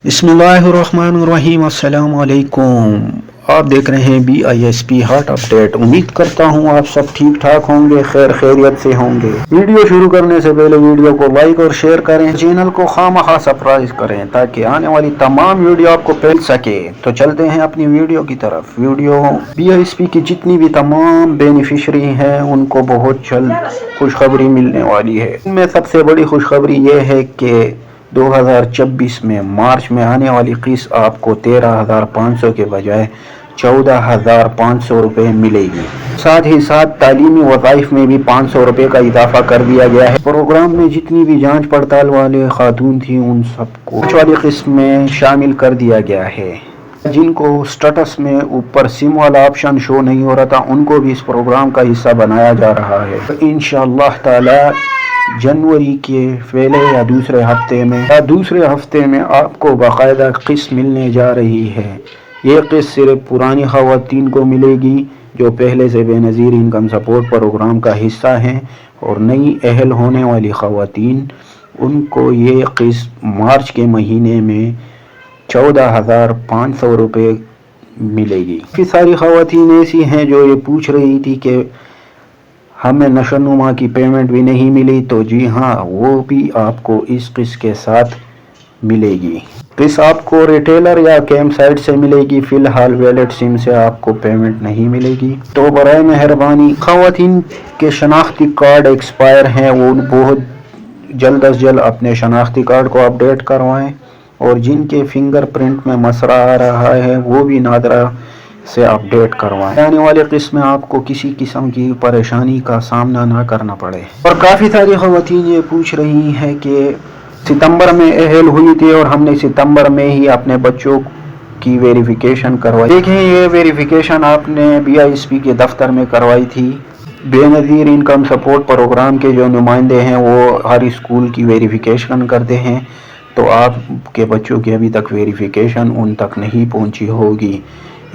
बिस्मिल्लाहिर्रहमानिर्रहीम। अस्सलाम वालेकुम। आप देख रहे हैं BISP हार्ट अपडेट। उम्मीद करता हूं आप सब ठीक ठाक होंगे, खैरियत से होंगे। वीडियो शुरू करने से पहले वीडियो को लाइक और शेयर करें, चैनल को खामखा सब्सक्राइब करें ताकि आने वाली तमाम वीडियो आपको मिल सके। तो चलते हैं अपनी वीडियो की तरफ। वीडियो BISP की जितनी भी तमाम बेनिफिशरी हैं उनको बहुत जल्द खुशखबरी मिलने वाली है। इनमें सबसे बड़ी खुशखबरी ये है कि 2026 में मार्च में आने वाली किस्त आपको 13,500 के बजाय 14,500 रुपये मिलेगी। साथ ही साथ तालीमी वज़ाइफ में भी 500 रुपये का इजाफा कर दिया गया है। प्रोग्राम में जितनी भी जांच पड़ताल वाले खातून थी उन सबको पांच वाली किस्त में शामिल कर दिया गया है। जिनको स्टेटस में ऊपर सिम वाला ऑप्शन शो नहीं हो रहा था उनको भी इस प्रोग्राम का हिस्सा बनाया जा रहा है। तो इंशाअल्लाह ताला जनवरी के पहले या दूसरे हफ्ते में आपको बाकायदा किस्त मिलने जा रही है। ये किस्त सिर्फ पुरानी ख़वातीन को मिलेगी जो पहले से बेनज़ीर इनकम सपोर्ट प्रोग्राम का हिस्सा हैं, और नई अहल होने वाली ख़वातीन उनको ये किस्त मार्च के महीने में 14,500 रुपये मिलेगी। काफ़ी सारी ख़वातीन ऐसी हैं जो ये पूछ रही थी कि हमें नशोनुमा की पेमेंट भी नहीं मिली, तो जी हाँ, वो भी आपको इस किस्त के साथ मिलेगी। किस्त आपको रिटेलर या कैंप साइट से मिलेगी। फ़िलहाल वैलेट सिम से आपको पेमेंट नहीं मिलेगी। तो बराए मेहरबानी ख़वातीन के शनाख्ती कार्ड एक्सपायर हैं, वो बहुत जल्द अज जल्द अपने शनाख्ती कार्ड को अपडेट करवाएं, और जिनके फिंगरप्रिंट में मसला आ रहा है वो भी नादरा से अपडेट करवाएं। आने वाले किस्त में आपको किसी किस्म की परेशानी का सामना ना करना पड़े। और काफ़ी सारी ख़वातीन ये पूछ रही हैं कि सितंबर में अहल हुई थी और हमने सितंबर में ही अपने बच्चों की वेरिफिकेशन करवाई। देखें, ये वेरिफिकेशन आपने BISP के दफ्तर में करवाई थी। बेनज़ीर इनकम सपोर्ट प्रोग्राम के जो नुमाइंदे हैं वो हर स्कूल की वेरिफिकेशन करते हैं, तो आपके बच्चों की अभी तक वेरिफिकेशन उन तक नहीं पहुंची होगी।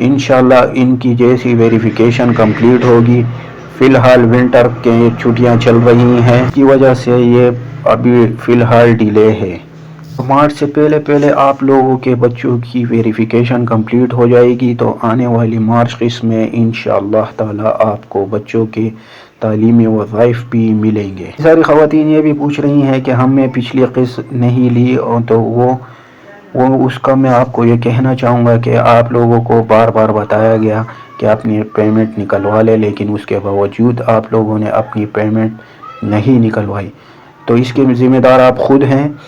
इंशाल्लाह इनकी जैसी वेरिफिकेशन कंप्लीट होगी। फ़िलहाल विंटर के छुट्टियां चल रही हैं, की वजह से ये अभी फ़िलहाल डिले है। मार्च से पहले आप लोगों के बच्चों की वेरिफिकेशन कंप्लीट हो जाएगी, तो आने वाली मार्च किस्त में इंशाअल्लाह ताला आपको बच्चों के तालीमी वज़ाइफ भी मिलेंगे। सारी ख़वातीन ये भी पूछ रही हैं कि हमने पिछली किस्त नहीं ली, और तो वो उसका मैं आपको ये कहना चाहूँगा कि आप लोगों को बार बार बताया गया कि अपनी पेमेंट निकलवा ले, लेकिन उसके बावजूद आप लोगों ने अपनी पेमेंट नहीं निकलवाई। तो इसके ज़िम्मेदार आप ख़ुद हैं।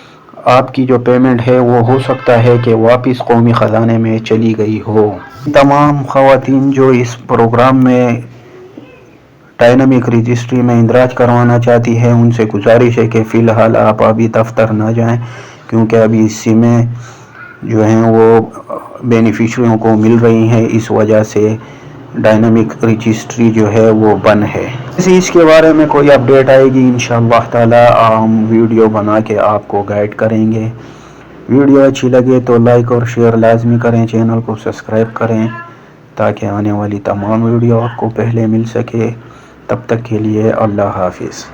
आपकी जो पेमेंट है वो हो सकता है कि वापस कौमी ख़जाने में चली गई हो। तमाम ख़वातीन जो इस प्रोग्राम में डायनामिक रजिस्ट्री में इंदराज करवाना चाहती है उनसे गुजारिश है कि फ़िलहाल आप अभी दफ्तर ना जाएं, क्योंकि अभी सिमें जो हैं वो बेनिफिशरियों को मिल रही हैं, इस वजह से डायनामिक रजिस्ट्री जो है वो बंद है। इसके बारे में कोई अपडेट आएगी इंशाअल्लाह ताला हम वीडियो बना के आपको गाइड करेंगे। वीडियो अच्छी लगे तो लाइक और शेयर लाजमी करें, चैनल को सब्सक्राइब करें ताकि आने वाली तमाम वीडियो आपको पहले मिल सके। तब तक के लिए अल्लाह हाफिज़।